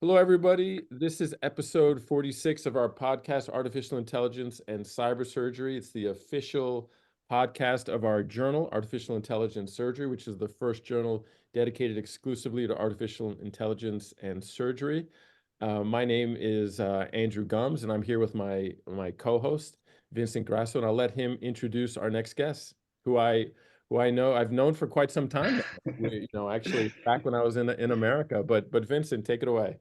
Hello, everybody. This is episode 46 of our podcast, Artificial Intelligence and Cyber Surgery. It's the official podcast of our journal, Artificial Intelligence Surgery, which is the first journal dedicated exclusively to artificial intelligence and surgery. My name is Andrew Gums, and I'm here with my co-host, Vincent Grasso, and I'll let him introduce our next guest, who I know I've known for quite some time now. Actually back when I was in America. But Vincent, take it away.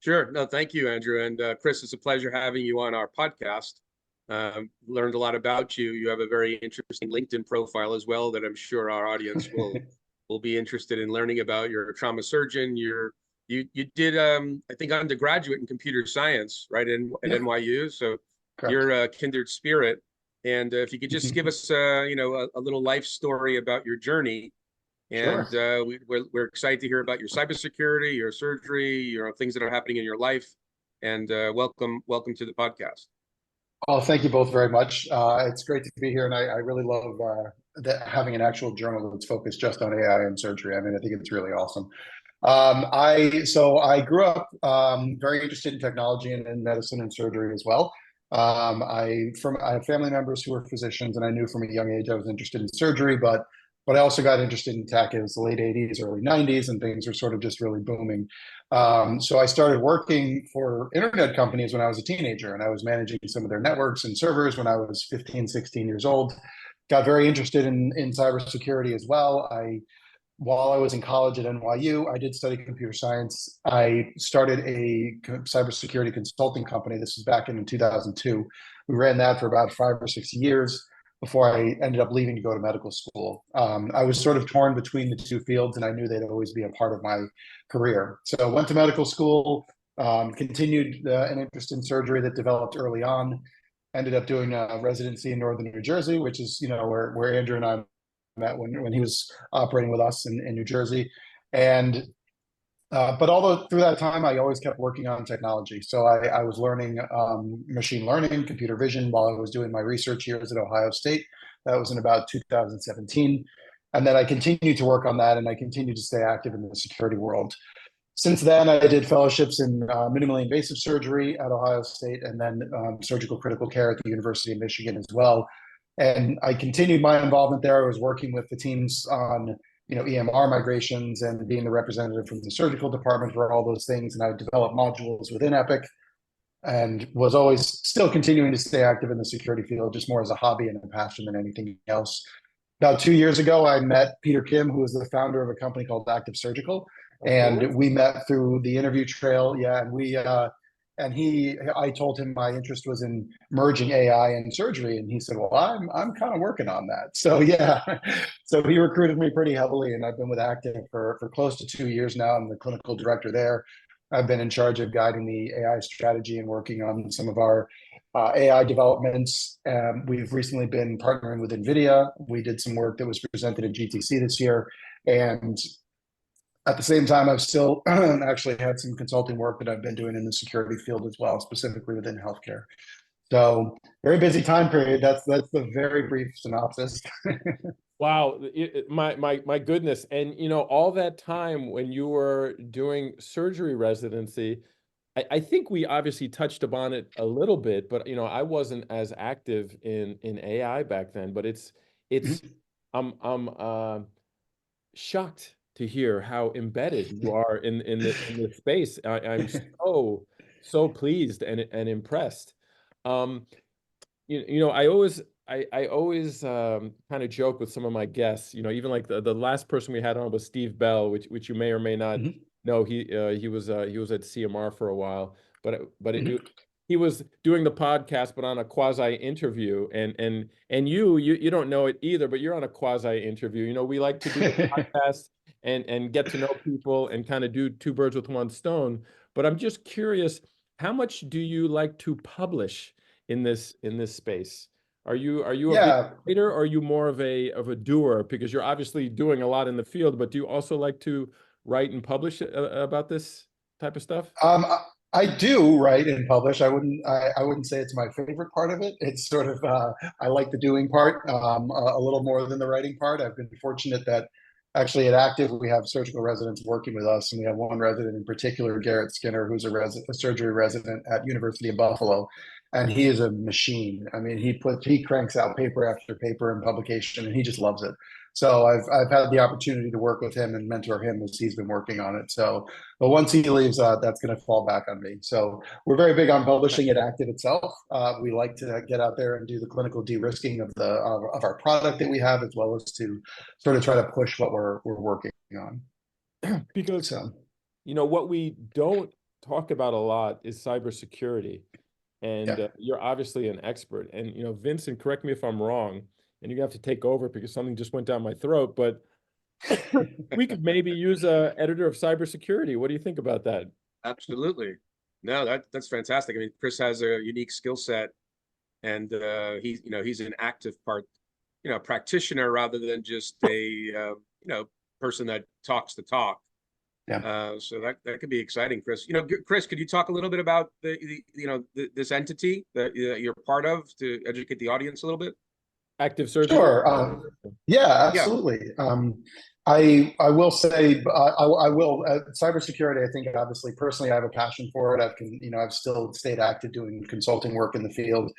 Sure. No, thank you, Andrew. And Chris, it's a pleasure having you on our podcast. Learned a lot about you. You have a very interesting LinkedIn profile as well that I'm sure our audience will be interested in learning about. You're a trauma surgeon. You did I think undergraduate in computer science, right, at NYU. So Correct. you're a kindred spirit. And if you could just give us a little life story about your journey. And Sure. we're excited to hear about your cybersecurity, your surgery, things that are happening in your life. And welcome to the podcast. Well, thank you both very much. It's great to be here, and I really love having an actual journal that's focused just on AI and surgery. I mean, I think it's really awesome. I grew up very interested in technology and in medicine and surgery as well. I have family members who are physicians, and I knew from a young age I was interested in surgery, but I also got interested in tech. It was the late 80s, early 90s, and things were sort of just really booming. So I started working for internet companies when I was a teenager, and I was managing some of their networks and servers when I was 15, 16 years old. Got very interested in cybersecurity as well. While I was in college at NYU, I did study computer science. I started a cybersecurity consulting company. This was back in 2002. We ran that for about 5 or 6 years before I ended up leaving to go to medical school. I was sort of torn between the two fields, and I knew they'd always be a part of my career. So I went to medical school, continued an interest in surgery that developed early on, ended up doing a residency in Northern New Jersey, which is where Andrew and I met when he was operating with us in New Jersey. And but although through that time, I always kept working on technology. So I was learning machine learning, computer vision while I was doing my research years at Ohio State. That was in about 2017. And then I continued to work on that, and I continued to stay active in the security world. Since then, I did fellowships in minimally invasive surgery at Ohio State, and then surgical critical care at the University of Michigan as well. And I continued my involvement there. I was working with the teams on EMR migrations and being the representative from the surgical department for all those things. And I developed modules within Epic, and was always still continuing to stay active in the security field, just more as a hobby and a passion than anything else. About 2 years ago, I met Peter Kim, who is the founder of a company called Active Surgical. And we met through the interview trail. Yeah. I told him my interest was in merging AI and surgery, and he said, "Well, I'm kind of working on that." So yeah, so he recruited me pretty heavily, and I've been with Active for close to 2 years now. I'm the clinical director there. I've been in charge of guiding the AI strategy and working on some of our AI developments. We've recently been partnering with NVIDIA. We did some work that was presented at GTC this year, and at the same time, I've still actually had some consulting work that I've been doing in the security field as well, specifically within healthcare. So very busy time period. That's the very brief synopsis. Wow, my goodness. And all that time when you were doing surgery residency, I think we obviously touched upon it a little bit, but I wasn't as active in AI back then. But I'm shocked to hear how embedded you are in this space. I'm so pleased and impressed. I always kind of joke with some of my guests. Even like the last person we had on was Steve Bell, which you may or may not know. He was at CMR for a while, but he was doing the podcast, but on a quasi interview. And you don't know it either, but you're on a quasi interview. We like to do the podcast and get to know people and kind of do two birds with one stone. But I'm just curious, how much do you like to publish in this space? Are you a big writer, or are you more of a doer? Because you're obviously doing a lot in the field, but do you also like to write and publish about this type of stuff? I do write and publish. I wouldn't say it's my favorite part of it. It's sort of I like the doing part a little more than the writing part. I've been fortunate that Actually, at Active, we have surgical residents working with us, and we have one resident in particular, Garrett Skinner, who's a surgery resident at University of Buffalo, and he is a machine. I mean, he cranks out paper after paper and publication, and he just loves it. So I've had the opportunity to work with him and mentor him as he's been working on it. So, but once he leaves, that's going to fall back on me. So we're very big on publishing at Active itself. We like to get out there and do the clinical de-risking of our product that we have, as well as to sort of try to push what we're working on. Because So, you know what we don't talk about a lot is cybersecurity, and yeah. you're obviously an expert. And you know, Vincent, correct me if I'm wrong, and you have to take over because something just went down my throat. But we could maybe use a editor of cybersecurity. What do you think about that? Absolutely. No, that's fantastic. I mean, Chris has a unique skill set, and he's an active practitioner rather than just a person that talks the talk. Yeah. So that could be exciting, Chris. You know, Chris, could you talk a little bit about this entity that you're part of to educate the audience a little bit? Active surgery. Sure. Yeah, absolutely. I will say, I will cybersecurity. I think obviously personally, I have a passion for it. I've still stayed active doing consulting work in the field.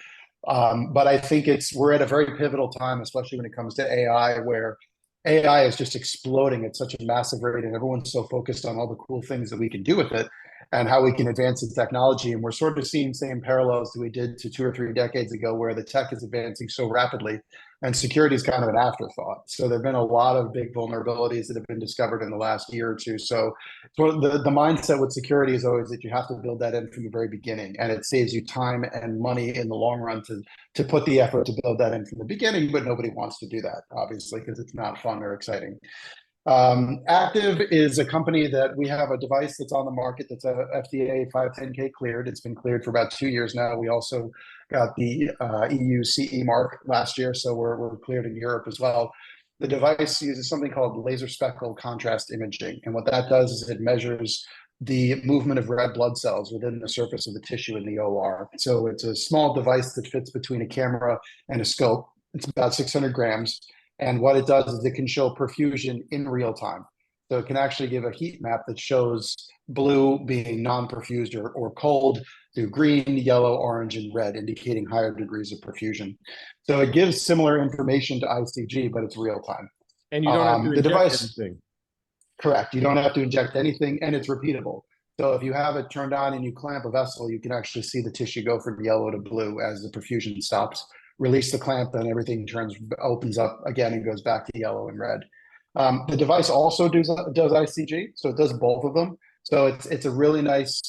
But I think we're at a very pivotal time, especially when it comes to AI, where AI is just exploding at such a massive rate, and everyone's so focused on all the cool things that we can do with it and how we can advance its technology. And we're sort of seeing same parallels that we did to 2 or 3 decades ago, where the tech is advancing so rapidly and security is kind of an afterthought. So there have been a lot of big vulnerabilities that have been discovered in the last year or two. So the mindset with security is always that you have to build that in from the very beginning, and it saves you time and money in the long run to put the effort to build that in from the beginning. But nobody wants to do that, obviously, because it's not fun or exciting. Active is a company that we have a device that's on the market that's a FDA 510K cleared. It's been cleared for about 2 years now. We also got the EU CE mark last year, so we're cleared in Europe as well. The device uses something called laser spectral contrast imaging, and what that does is it measures the movement of red blood cells within the surface of the tissue in the OR. So it's a small device that fits between a camera and a scope. It's about 600 grams. And what it does is it can show perfusion in real time. So it can actually give a heat map that shows blue being non-perfused or cold, to green, yellow, orange, and red, indicating higher degrees of perfusion. So it gives similar information to ICG, but it's real time. And you don't have to the inject device, anything. correct. You don't have to inject anything, and it's repeatable. So if you have it turned on and you clamp a vessel, you can actually see the tissue go from yellow to blue as the perfusion stops. Release the clamp, then everything opens up again and goes back to yellow and red. The device also does ICG, so it does both of them. So it's a really nice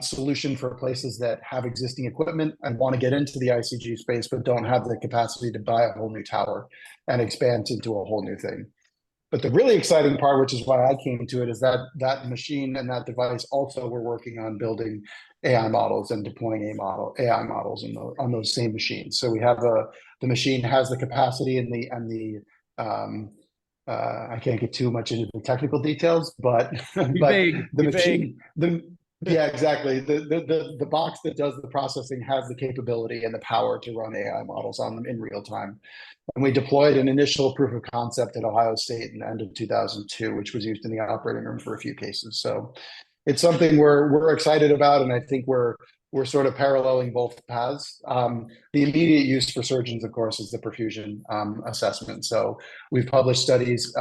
solution for places that have existing equipment and want to get into the ICG space, but don't have the capacity to buy a whole new tower and expand into a whole new thing. But the really exciting part, which is why I came to it, is that machine and that device also we're working on building AI models and deploying AI models on those same machines. So we have the machine has the capacity and I can't get too much into the technical details, but the machine, yeah, exactly. The box that does the processing has the capability and the power to run AI models on them in real time. And we deployed an initial proof of concept at Ohio State in the end of 2002, which was used in the operating room for a few cases. So it's something we're excited about, and I think we're sort of paralleling both paths. The immediate use for surgeons, of course, is the perfusion assessment. So we've published studies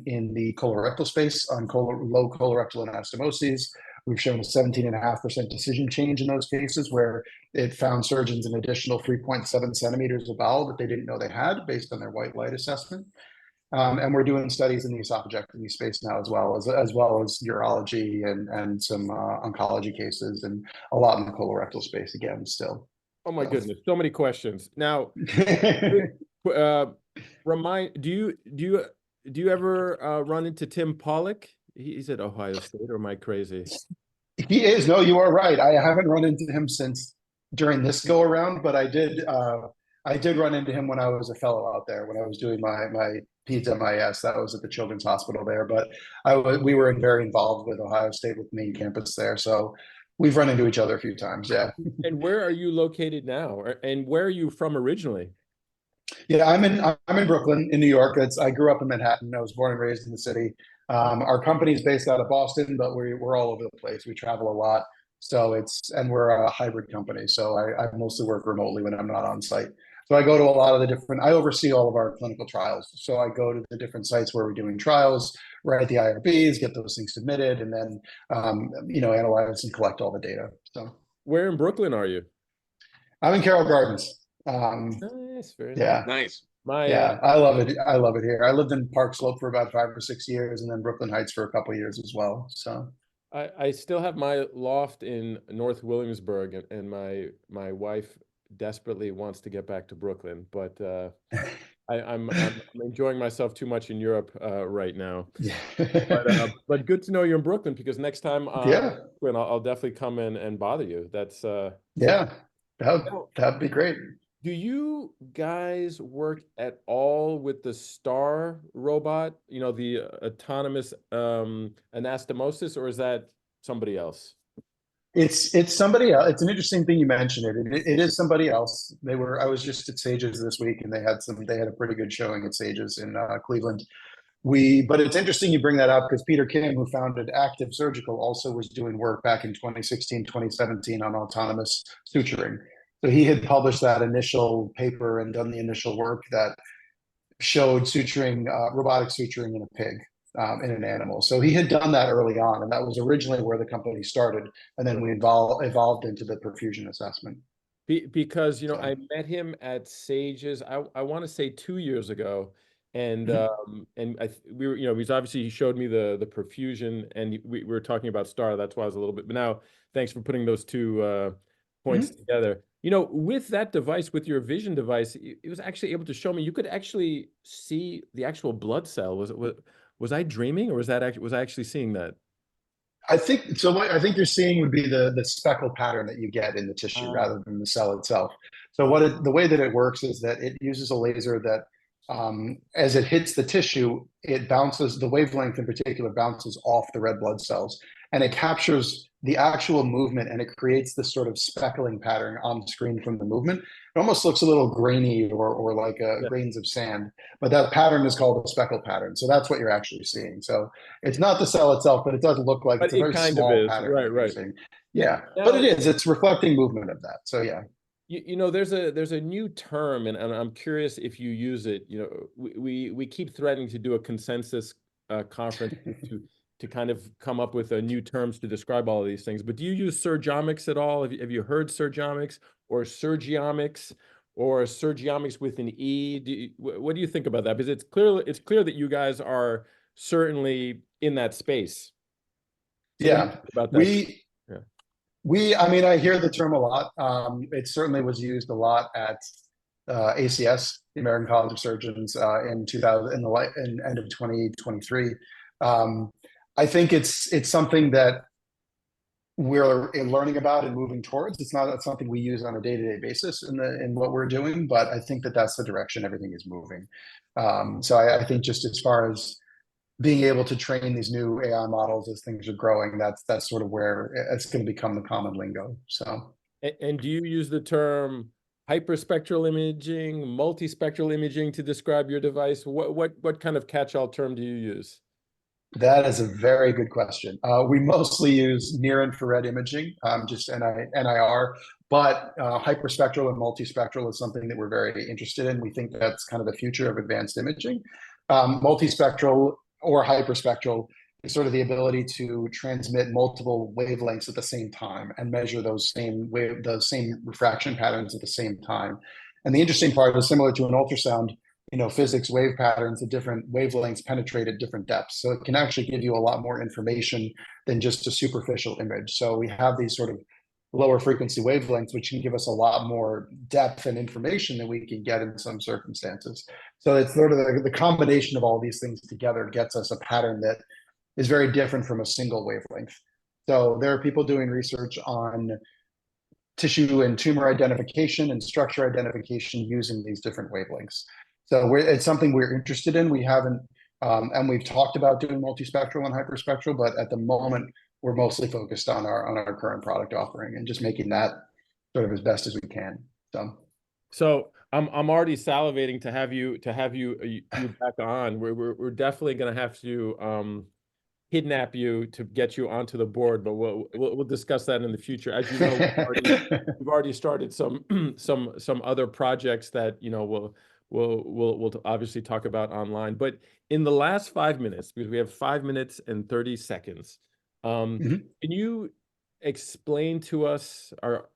in the colorectal space on low colorectal anastomoses. We've shown a 17.5% decision change in those cases, where it found surgeons an additional 3.7 centimeters of bowel that they didn't know they had based on their white light assessment. And we're doing studies in the esophagectomy space now, as well as urology and some oncology cases, and a lot in the colorectal space again still. Oh my goodness, so many questions. Now, do you ever run into Tim Pollock? He's at Ohio State, or am I crazy? He is. No, you are right. I haven't run into him since during this go around, but I did run into him when I was a fellow out there, when I was doing my PEDS MIS. That was at the Children's Hospital there. But we were very involved with Ohio State, with the main campus there. So we've run into each other a few times. Yeah. And where are you located now? And where are you from originally? Yeah, I'm in Brooklyn, in New York. I grew up in Manhattan. I was born and raised in the city. Our company is based out of Boston, but we're all over the place. We travel a lot, so and we're a hybrid company. So I mostly work remotely when I'm not on site. So I go to a lot of the different. I oversee all of our clinical trials. So I go to the different sites where we're doing trials, write the IRBs, get those things submitted, and then analyze and collect all the data. So Where in Brooklyn are you? I'm in Carroll Gardens. Nice, very nice. Yeah. Nice. My Yeah, I love it. I love it here. I lived in Park Slope for about 5 or 6 years, and then Brooklyn Heights for a couple of years as well. So I still have my loft in North Williamsburg, and my wife desperately wants to get back to Brooklyn, but I'm enjoying myself too much in Europe right now. yeah, But good to know you're in Brooklyn, because next time yeah, I'll definitely come in and bother you. That's yeah. now, That'd be great. do you guys work at all with the Star robot? You know, the autonomous anastomosis, or is that somebody else? It's somebody else. It's an interesting thing you mentioned it is somebody else. I was just at Sages this week, and they had a pretty good showing at Sages in Cleveland. But it's interesting you bring that up because Peter Kim, who founded Active Surgical, also was doing work back in 2016, 2017 on autonomous suturing. So he had published that initial paper and done the initial work that showed suturing, robotic suturing in a pig, in an animal. So he had done that early on, and that was originally where the company started. And then we evolved into the perfusion assessment. Because So, I met him at Sages. I want to say 2 years ago, and mhm, we were he's obviously, he showed me the perfusion, and we were talking about Star. That's why I was a little bit. But now, thanks for putting those two points mhm. together. With that device, with your vision device, it was actually able to show me. You could actually see the actual blood cell. Was I dreaming, or was I actually seeing that? I think so. What I think you're seeing would be the speckle pattern that you get in the tissue Ah, rather than the cell itself. So the way that it works is that it uses a laser that, as it hits the tissue, it bounces, the wavelength in particular bounces off the red blood cells, and it captures the actual movement, and it creates this sort of speckling pattern on the screen from the movement. It almost looks a little grainy, or like yeah, grains of sand, but that pattern is called a speckle pattern. So that's what you're actually seeing. So it's not the cell itself, but it does look like it's but a it very kind of small is. pattern Right, that you're right. seeing. Yeah, but it Now, is. It's reflecting movement of that. So yeah. there's a new term, and I'm curious if you use it. We keep threatening to do a consensus conference to kind of come up with new terms to describe all of these things. But do you use surgeomics at all? Have you heard surgeomics, or surgeomics, or surgeomics with an E? What do you think about that? Because it's clear that you guys are certainly in that space. So what do you Yeah, think about that? we Yeah. I mean, I hear the term a lot. It certainly was used a lot at ACS, the American College of Surgeons, in 2000, in end of 2023. Um, I think it's something that we're learning about and moving towards. It's not something we use on a day-to-day basis in what we're doing, but I think that that's the direction everything is moving. So I think just as far as being able to train these new AI models as things are growing, that's sort of where it's going to become the common lingo. So And do you use the term hyperspectral imaging, multispectral imaging to describe your device? What kind of catch-all term do you use? that is a very good question. We mostly use near infrared imaging, just NIR, but hyperspectral and multispectral is something that we're very interested in. We think that's kind of the future of advanced imaging. Multispectral or hyperspectral is sort of the ability to transmit multiple wavelengths at the same time and measure the same refraction patterns at the same time. And the interesting part is, similar to an ultrasound, physics wave patterns, the different wavelengths penetrate at different depths. So it can actually give you a lot more information than just a superficial image. So we have these sort of lower frequency wavelengths, which can give us a lot more depth and information than we can get in some circumstances. So it's sort of the combination of all these things together gets us a pattern that is very different from a single wavelength. So there are people doing research on tissue and tumor identification and structure identification using these different wavelengths. So it's something we're interested in. We haven't, and we've talked about doing multispectral and hyperspectral, but at the moment we're mostly focused on our current product offering and just making that sort of as best as we can. So So I'm already salivating to have you you back on. We're definitely gonna have to kidnap you to get you onto the board, but we'll discuss that in the future. As you know, we've already started some some other projects that we'll obviously talk about online. But in the last 5 minutes, because we have 5 minutes and 30 seconds, Mhm. can you explain to us our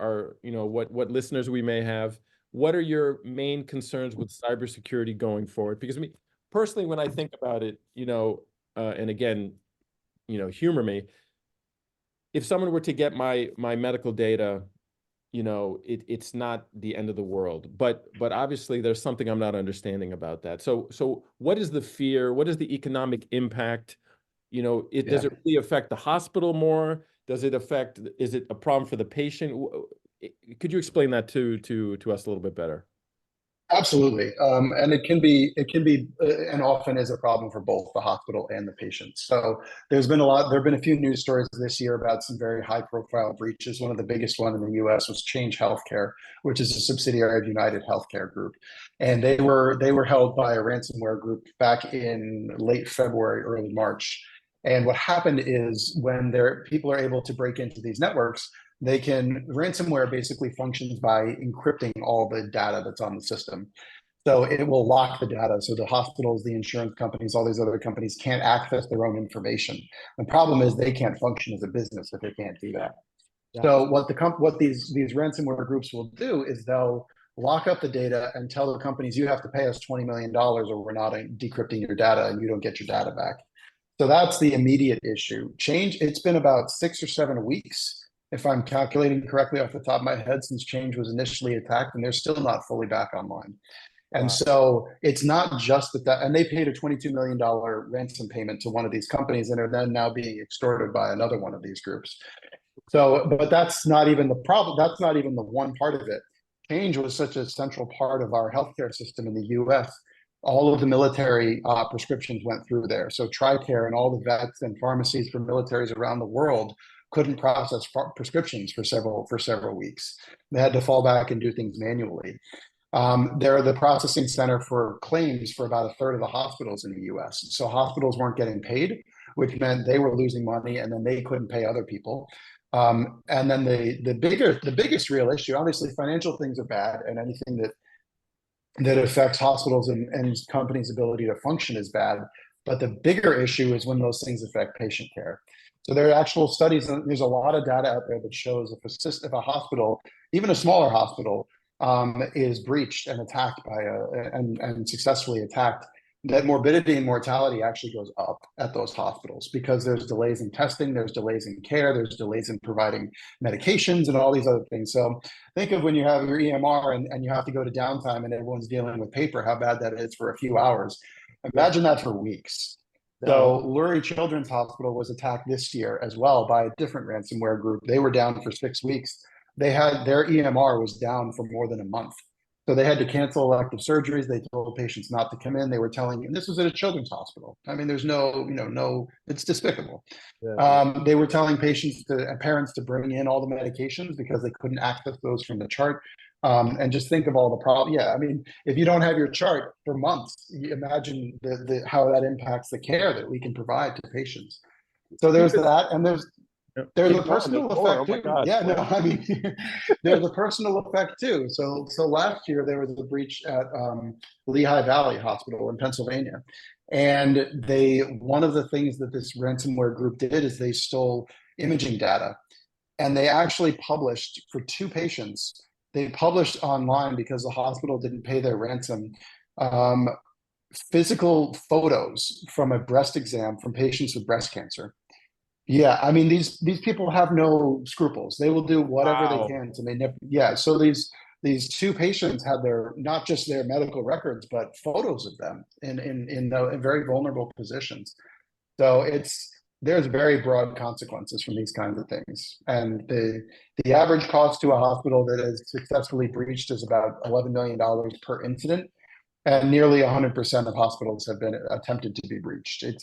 what listeners we may have? What are your main concerns with cybersecurity going forward? Because personally, when I think about it, and again, humor me, if someone were to get my medical data, it's not the end of the world, but obviously there's something I'm not understanding about that. So what is the fear? What is the economic impact? Does Yeah. it really affect the hospital more? Is it a problem for the patient? Could you explain that to us a little bit better? Absolutely. And and often is a problem for both the hospital and the patient. So there have been a few news stories this year about some very high profile breaches. One of the biggest one in the US was Change Healthcare, which is a subsidiary of United Healthcare Group. And they were held by a ransomware group back in late February, early March. And what happened is when people are able to break into these networks, ransomware basically functions by encrypting all the data that's on the system. So it will lock the data. So the hospitals, the insurance companies, all these other companies can't access their own information. The problem is they can't function as a business if they can't do that. Yeah. So what these ransomware groups will do is they'll lock up the data and tell the companies, you have to pay us $20 million or we're not decrypting your data and you don't get your data back. So that's the immediate issue. It's been about 6 or 7 weeks, if I'm calculating correctly off the top of my head, since Change was initially attacked, and they're still not fully back online. And Wow. so it's not just and they paid a $22 million ransom payment to one of these companies and are then now being extorted by another one of these groups. So, but that's not even the problem. That's not even the one part of it. Change was such a central part of our healthcare system in the US. All of the military prescriptions went through there. So TRICARE and all the vets and pharmacies for militaries around the world couldn't process prescriptions for several weeks. They had to fall back and do things manually. They're the processing center for claims for about a third of the hospitals in the US. So hospitals weren't getting paid, which meant they were losing money and then they couldn't pay other people. And then the biggest real issue, obviously financial things are bad, and anything that affects hospitals and companies' ability to function is bad. But the bigger issue is when those things affect patient care. So there are actual studies, and there's a lot of data out there that shows if a hospital, even a smaller hospital, is breached and attacked and successfully attacked, that morbidity and mortality actually goes up at those hospitals because there's delays in testing, there's delays in care, there's delays in providing medications and all these other things. So think of when you have your EMR and you have to go to downtime and everyone's dealing with paper, how bad that is for a few hours. Imagine that for weeks. So Lurie Children's Hospital was attacked this year as well by a different ransomware group. They were down for 6 weeks. Their EMR was down for more than a month. So they had to cancel elective surgeries. They told patients not to come in. They were telling, and this was at a children's hospital. I mean, there's it's despicable. They were telling parents to bring in all the medications because they couldn't access those from the chart. And just think of all the problems. Yeah, I mean, if you don't have your chart for months, you imagine how that impacts the care that we can provide to patients. So there's that, and there's a personal effect too. Yeah, no, I mean, there's a personal effect too. So last year there was a breach at Lehigh Valley Hospital in Pennsylvania, and one of the things that this ransomware group did is they stole imaging data, and they actually published for 2 patients. They published online because the hospital didn't pay their ransom. Physical photos from a breast exam from patients with breast cancer. Yeah, I mean these people have no scruples. They will do whatever they can to so these 2 patients had not just their medical records but photos of them in very vulnerable positions. So there's very broad consequences from these kinds of things. And the average cost to a hospital that is successfully breached is about $11 million per incident, and nearly 100% of hospitals have been attempted to be breached. And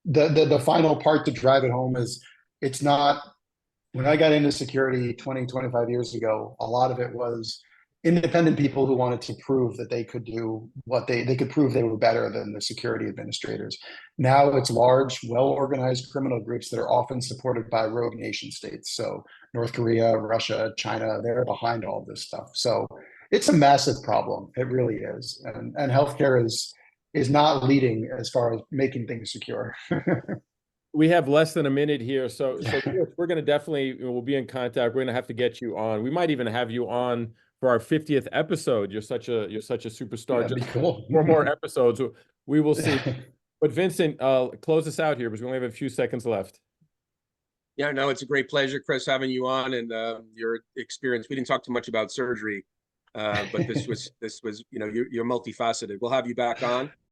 the final part to drive it home is it's not. When I got into security 20, 25 years ago, a lot of it was independent people who wanted to prove that they could do what they could prove they were better than the security administrators. Now it's large, well-organized criminal groups that are often supported by rogue nation states. So North Korea, Russia, China, they're behind all this stuff. So it's a massive problem. It really is. And healthcare is not leading as far as making things secure. We have less than a minute here, so Chris, we're going to definitely, we'll be in contact. We're going to have to get you on. We might even have you on for our 50th episode. You're such a superstar. That'd be cool. 4 more episodes. We will see. But Vincent, close us out here because we only have a few seconds left. Yeah, no, it's a great pleasure, Chris, having you on, and your experience. We didn't talk too much about surgery, but this was, you're multifaceted. We'll have you back on.